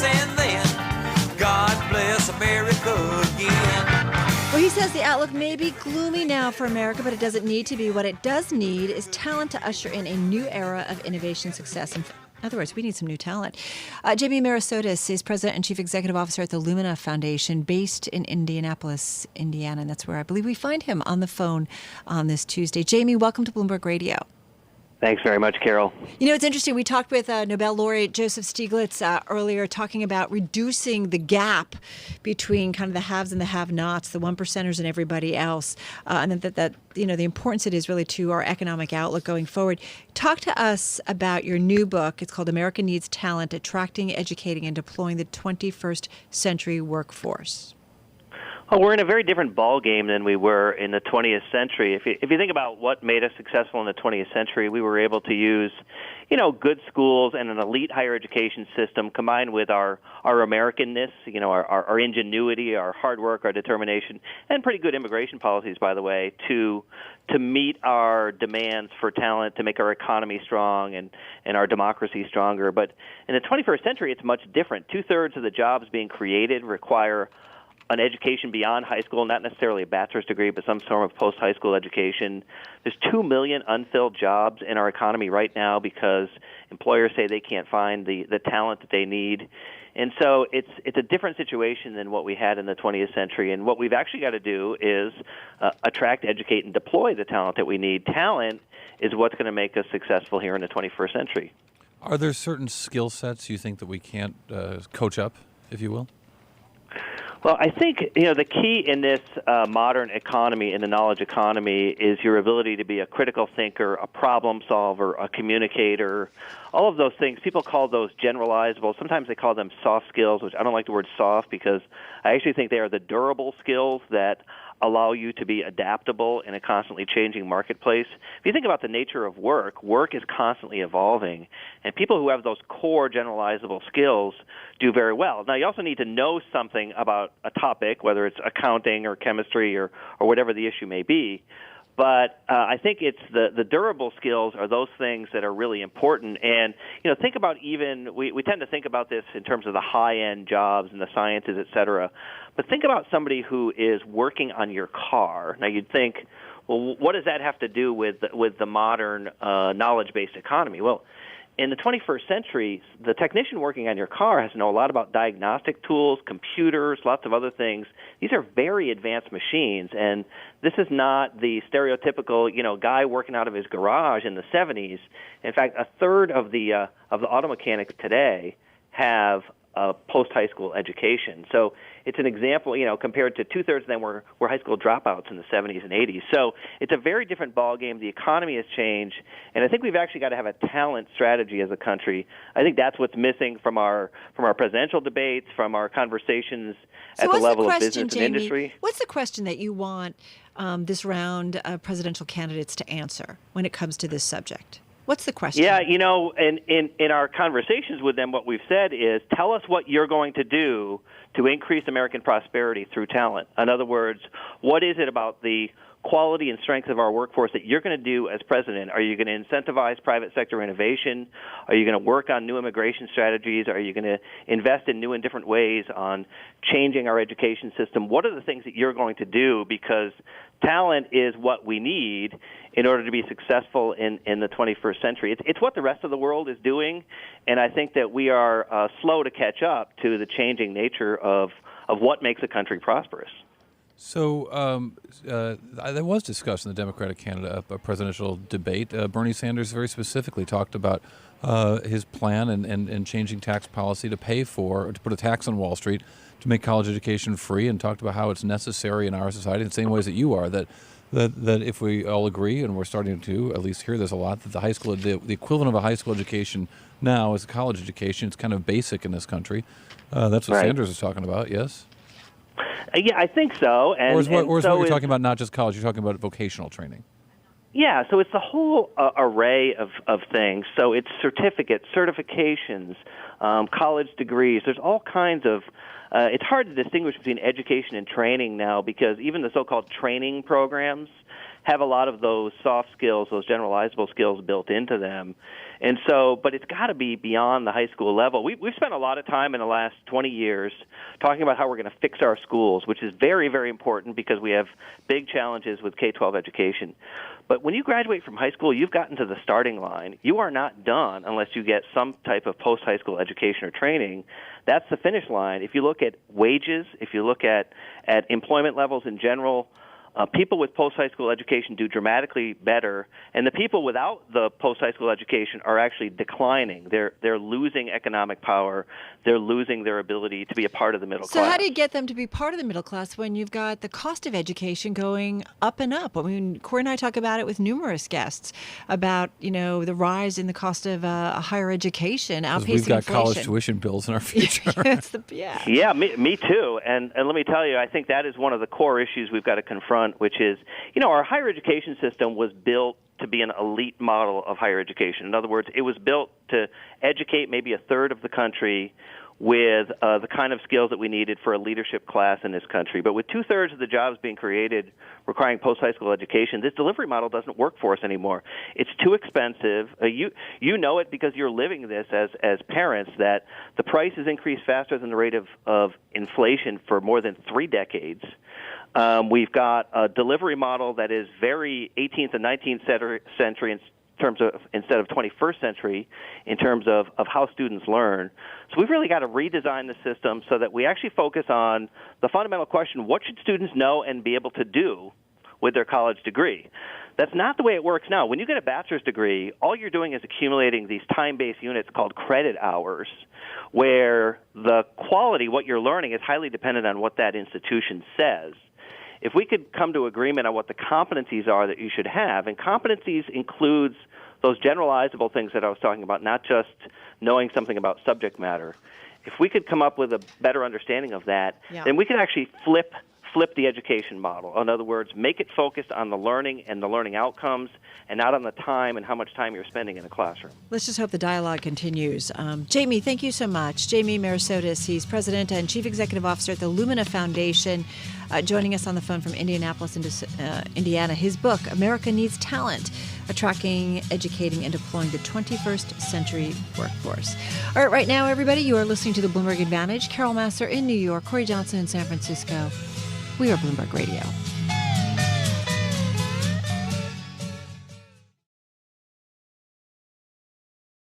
yes and then. God bless America again. Well, he says the outlook may be gloomy now for America, but it doesn't need to be. What it does need is talent to usher in a new era of innovation success. In other words, we need some new talent. Jamie Mirasotis is President and Chief Executive Officer at the Lumina Foundation, based in Indianapolis, Indiana, and that's where I believe we find him on the phone on this Tuesday. Jamie, welcome to Bloomberg Radio. Thanks very much, Carol. You know, it's interesting. We talked with Nobel laureate Joseph Stiglitz earlier, talking about reducing the gap between kind of the haves and the have-nots, the one percenters and everybody else, and that you know the importance it is really to our economic outlook going forward. Talk to us about your new book. It's called America Needs Talent: Attracting, Educating, and Deploying the 21st Century Workforce. Well, we're in a very different ballgame than we were in the 20th century. If you think about what made us successful in the 20th century, we were able to use, good schools and an elite higher education system combined with our Americanness, our ingenuity, our hard work, our determination, and pretty good immigration policies, by the way, to meet our demands for talent, to make our economy strong and our democracy stronger. But in the 21st century, it's much different. 2/3 of the jobs being created require an education beyond high school, not necessarily a bachelor's degree, but some sort of post-high school education. There's 2 million unfilled jobs in our economy right now because employers say they can't find the talent that they need. And so it's a different situation than what we had in the 20th century. And what we've actually got to do is attract, educate, and deploy the talent that we need. Talent is what's going to make us successful here in the 21st century. Are there certain skill sets you think that we can't coach up, if you will? Well, I think, the key in this modern economy, in the knowledge economy, is your ability to be a critical thinker, a problem solver, a communicator, all of those things. People call those generalizable. Sometimes they call them soft skills, which I don't like the word soft because I actually think they are the durable skills that allow you to be adaptable in a constantly changing marketplace. If you think about the nature of work, work is constantly evolving, and people who have those core generalizable skills do very well. Now, you also need to know something about a topic, whether it's accounting or chemistry or whatever the issue may be. But I think it's the durable skills are those things that are really important. And, think about we tend to think about this in terms of the high-end jobs and the sciences, et cetera. But think about somebody who is working on your car. Now, you'd think, well, what does that have to do with the modern knowledge-based economy? Well, in the 21st century, the technician working on your car has to know a lot about diagnostic tools, computers, lots of other ththings. These are very advanced machines, and this is not the stereotypical, guy working out of his garage in the 70s. In fact, 1/3 of the auto mechanics today have a post-high school education. So it's an example, compared to 2/3 of them were high school dropouts in the 70s and 80s. So it's a very different ballgame. The economy has changed, and I think we've actually got to have a talent strategy as a country. I think that's what's missing from our presidential debates, from our conversations at the level of business and industry. What's the question that you want this round of presidential candidates to answer when it comes to this subject? What's the question? Yeah, in our conversations with them, what we've said is, tell us what you're going to do to increase American prosperity through talent. In other words, what is it about the quality and strength of our workforce that you're going to do as president? Are you going to incentivize private sector innovation? Are you going to work on new immigration strategies? Are you going to invest in new and different ways on changing our education system? What are the things that you're going to do? Because talent is what we need in order to be successful in the 21st century. It's what the rest of the world is doing, and I think that we are slow to catch up to the changing nature of what makes a country prosperous. So there was discussion in the Democratic candidate, a presidential debate. Bernie Sanders very specifically talked about his plan and changing tax policy to put a tax on Wall Street to make college education free, and talked about how it's necessary in our society in the same ways that you are, that if we all agree, and we're starting to at least hear this a lot, that the equivalent of a high school education now is a college education. It's kind of basic in this country. That's what Sanders is talking about, yes? Yeah, I think so. Or is what you're talking about not just college, you're talking about vocational training? Yeah, so it's the whole array of things. So it's certificates, certifications, college degrees. There's all kinds of it's hard to distinguish between education and training now, because even the so-called training programs have a lot of those soft skills, those generalizable skills built into them. And so, but it's got to be beyond the high school level. We've spent a lot of time in the last 20 years talking about how we're going to fix our schools, which is very, very important because we have big challenges with K-12 education. But when you graduate from high school, you've gotten to the starting line. You are not done unless you get some type of post-high school education or training. That's the finish line. If you look at wages, if you look at employment levels in general, people with post-high school education do dramatically better, and the people without the post-high school education are actually declining. They're losing economic power. They're losing their ability to be a part of the middle class. So how do you get them to be part of the middle class when you've got the cost of education going up and up? I mean, Corey and I talk about it with numerous guests about, the rise in the cost of higher education outpacing we've got inflation. college tuition bills in our future. Yeah, me too. And let me tell you, I think that is one of the core issues we've got to confront, which is, our higher education system was built to be an elite model of higher education. In other words, it was built to educate maybe a third of the country with the kind of skills that we needed for a leadership class in this country. But with two-thirds of the jobs being created requiring post-high school education, this delivery model doesn't work for us anymore. It's too expensive. You know it because you're living this as parents, that the price has increased faster than the rate of inflation for more than 3 decades. We've got a delivery model that is very 18th and 19th century in terms of, instead of 21st century, in terms of how students learn. So we've really got to redesign the system so that we actually focus on the fundamental question: what should students know and be able to do with their college degree? That's not the way it works now. When you get a bachelor's degree, all you're doing is accumulating these time-based units called credit hours, where the quality, what you're learning, is highly dependent on what that institution says. If we could come to agreement on what the competencies are that you should have, and competencies includes those generalizable things that I was talking about, not just knowing something about subject matter. If we could come up with a better understanding of that, then we could actually flip the education model. In other words, make it focused on the learning and the learning outcomes, and not on the time and how much time you're spending in a classroom. Let's just hope the dialogue continues. Jamie, thank you so much. Jamie Merisotis, he's President and Chief Executive Officer at the Lumina Foundation, joining us on the phone from Indianapolis, Indiana. His book, America Needs Talent, Attracting, Educating, and Deploying the 21st Century Workforce. All right now, everybody, you are listening to the Bloomberg Advantage. Carol Massar in New York, Corey Johnson in San Francisco. We are Bloomberg Radio.